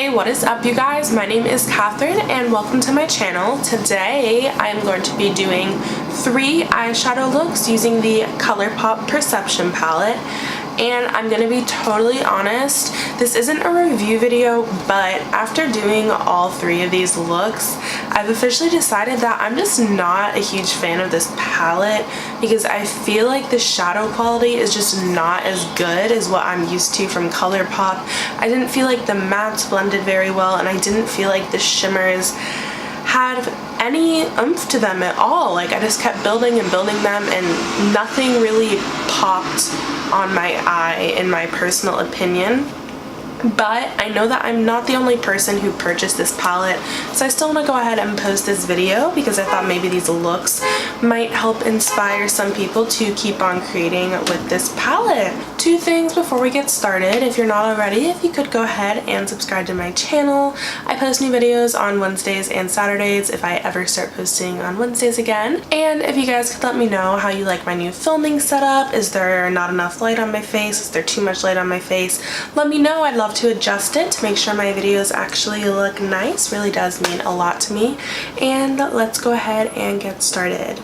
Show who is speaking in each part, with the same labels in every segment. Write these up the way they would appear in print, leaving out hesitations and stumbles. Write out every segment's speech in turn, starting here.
Speaker 1: Hey, what is up you guys? My name is Catherine and welcome to my channel. Today I am going to be doing 3 eyeshadow looks using the Colourpop Perception palette. And I'm gonna be totally honest, this isn't a review video, but after doing all 3 of these looks, I've officially decided that I'm just not a huge fan of this palette because I feel like the shadow quality is just not as good as what I'm used to from Colourpop. I didn't feel like the mattes blended very well, and I didn't feel like the shimmers had any oomph to them at all. Like, I just kept building and building them and nothing really popped on my eye in my personal opinion. But I know that I'm not the only person who purchased this palette, so I still want to go ahead and post this video because I thought maybe these looks might help inspire some people to keep on creating with this palette. 2 things before we get started. If you're not already, if you could go ahead and subscribe to my channel. I post new videos on Wednesdays and Saturdays if I ever start posting on Wednesdays again. And if you guys could let me know how you like my new filming setup. Is there not enough light on my face? Is there too much light on my face? Let me know. I'd love to adjust it to make sure my videos actually look nice. Really does mean a lot to me. And let's go ahead and get started.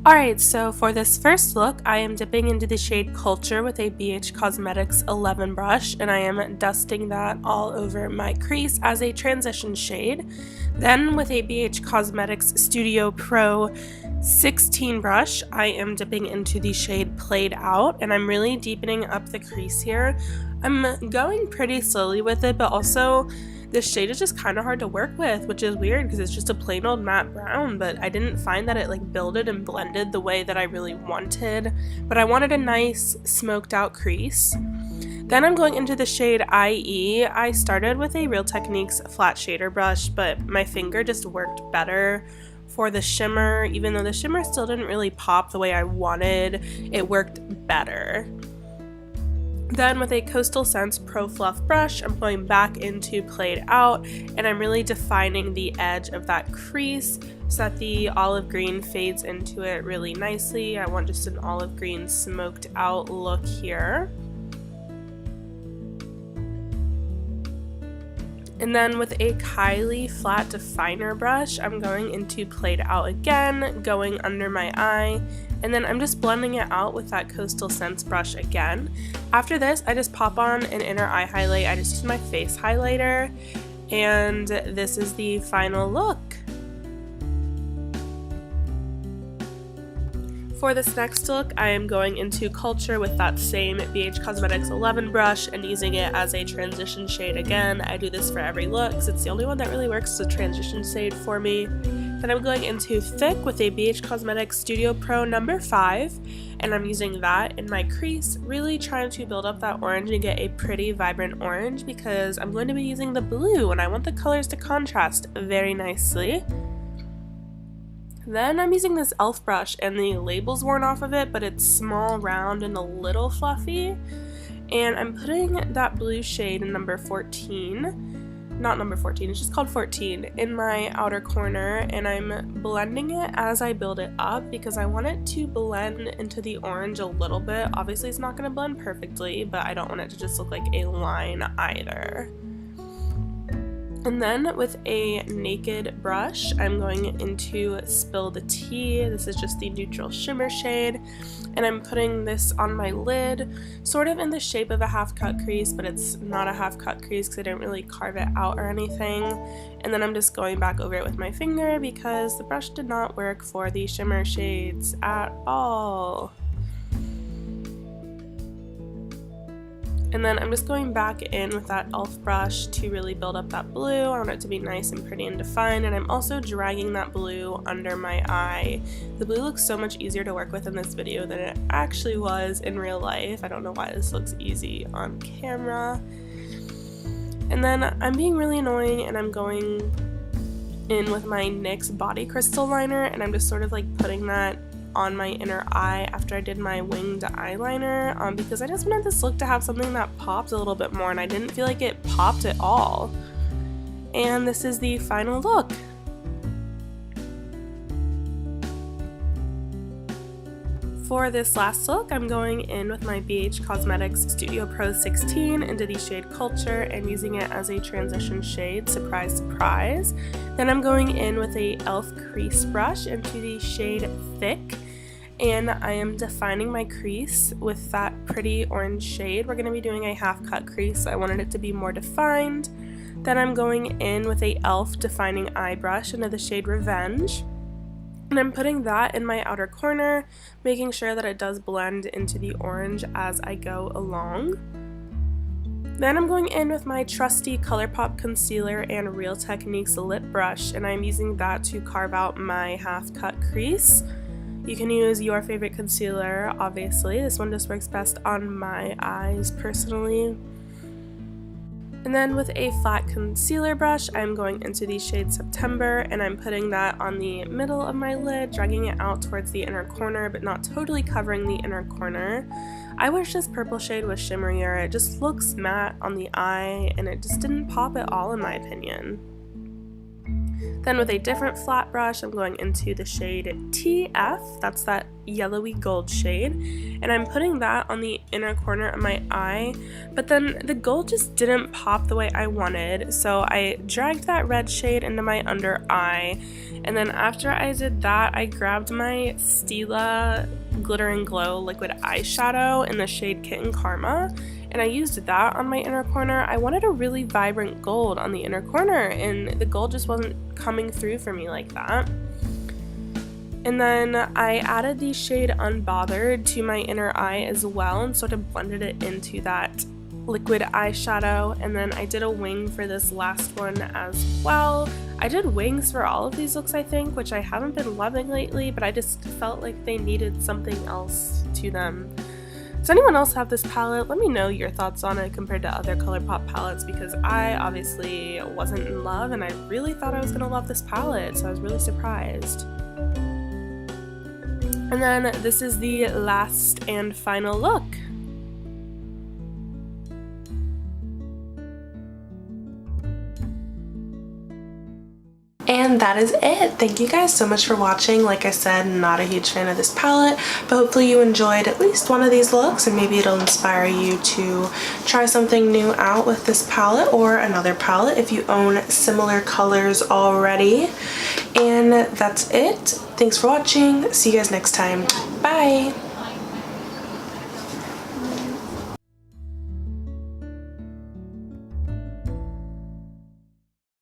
Speaker 1: Alright, so for this first look, I am dipping into the shade Culture with a BH Cosmetics 11 brush, and I am dusting that all over my crease as a transition shade. Then with a BH Cosmetics Studio Pro 16 brush, I am dipping into the shade Played Out, and I'm really deepening up the crease here. I'm going pretty slowly with it, but also this shade is just kind of hard to work with, which is weird because it's just a plain old matte brown, but I didn't find that it like builded and blended the way that I really wanted. But I wanted a nice smoked out crease. Then I'm going into the shade IE. I started with a Real Techniques flat shader brush, but my finger just worked better for the shimmer. Even though the shimmer still didn't really pop the way I wanted, it worked better. Then with a Coastal Scents Pro Fluff brush, I'm going back into Played Out, and I'm really defining the edge of that crease so that the olive green fades into it really nicely. I want just an olive green smoked out look here. And then with a Kylie flat definer brush, I'm going into Played Out again, going under my eye, and then I'm just blending it out with that Coastal Scents brush again. After this, I just pop on an inner eye highlight. I just use my face highlighter, and this is the final look. For this next look, I am going into Culture with that same BH Cosmetics 11 brush and using it as a transition shade again. I do this for every look because it's the only one that really works as a transition shade for me. Then I'm going into Thick with a BH Cosmetics Studio Pro number 5, and I'm using that in my crease, really trying to build up that orange and get a pretty vibrant orange because I'm going to be using the blue and I want the colors to contrast very nicely. Then I'm using this e.l.f. brush, and the label's worn off of it, but it's small, round, and a little fluffy. And I'm putting that blue shade in number 14, not number 14, it's just called 14, in my outer corner, and I'm blending it as I build it up because I want it to blend into the orange a little bit. Obviously it's not going to blend perfectly, but I don't want it to just look like a line either. And then with a naked brush, I'm going into Spill the Tea. This is just the neutral shimmer shade, and I'm putting this on my lid, sort of in the shape of a half cut crease, but it's not a half cut crease because I didn't really carve it out or anything. And then I'm just going back over it with my finger because the brush did not work for the shimmer shades at all. And then I'm just going back in with that e.l.f. brush to really build up that blue. I want it to be nice and pretty and defined, and I'm also dragging that blue under my eye. The blue looks so much easier to work with in this video than it actually was in real life. I don't know why this looks easy on camera. And then I'm being really annoying, and I'm going in with my NYX Body Crystal liner, and I'm just sort of like putting that on my inner eye after I did my winged eyeliner because I just wanted this look to have something that popped a little bit more, and I didn't feel like it popped at all. And this is the final look. For this last look, I'm going in with my BH Cosmetics Studio Pro 16 into the shade Culture and using it as a transition shade, surprise, surprise. Then I'm going in with a e.l.f. crease brush into the shade Thick, and I am defining my crease with that pretty orange shade. We're going to be doing a half cut crease, so I wanted it to be more defined. Then I'm going in with a e.l.f. defining eye brush into the shade Revenge. And I'm putting that in my outer corner, making sure that it does blend into the orange as I go along. Then I'm going in with my trusty Colourpop concealer and Real Techniques lip brush, and I'm using that to carve out my half cut crease. You can use your favorite concealer, obviously. This one just works best on my eyes personally. And then with a flat concealer brush, I'm going into the shade September, and I'm putting that on the middle of my lid, dragging it out towards the inner corner, but not totally covering the inner corner. I wish this purple shade was shimmerier. It just looks matte on the eye, and it just didn't pop at all in my opinion. Then with a different flat brush, I'm going into the shade TF, that's that yellowy gold shade, and I'm putting that on the inner corner of my eye, but then the gold just didn't pop the way I wanted, so I dragged that red shade into my under eye, and then after I did that, I grabbed my Stila Glitter and Glow liquid eyeshadow in the shade Kitten Karma, and I used that on my inner corner. I wanted a really vibrant gold on the inner corner, and the gold just wasn't coming through for me like that. And then I added the shade Unbothered to my inner eye as well and sort of blended it into that liquid eyeshadow, and then I did a wing for this last one as well. I did wings for all of these looks, I think, which I haven't been loving lately, but I just felt like they needed something else to them. Does anyone else have this palette? Let me know your thoughts on it compared to other Colourpop palettes, because I obviously wasn't in love and I really thought I was going to love this palette, so I was really surprised. And then this is the last and final look. And that is it. Thank you guys so much for watching. Like I said, not a huge fan of this palette, but hopefully you enjoyed at least one of these looks, and maybe it'll inspire you to try something new out with this palette or another palette if you own similar colors already. And that's it. Thanks for watching. See you guys next time. Bye!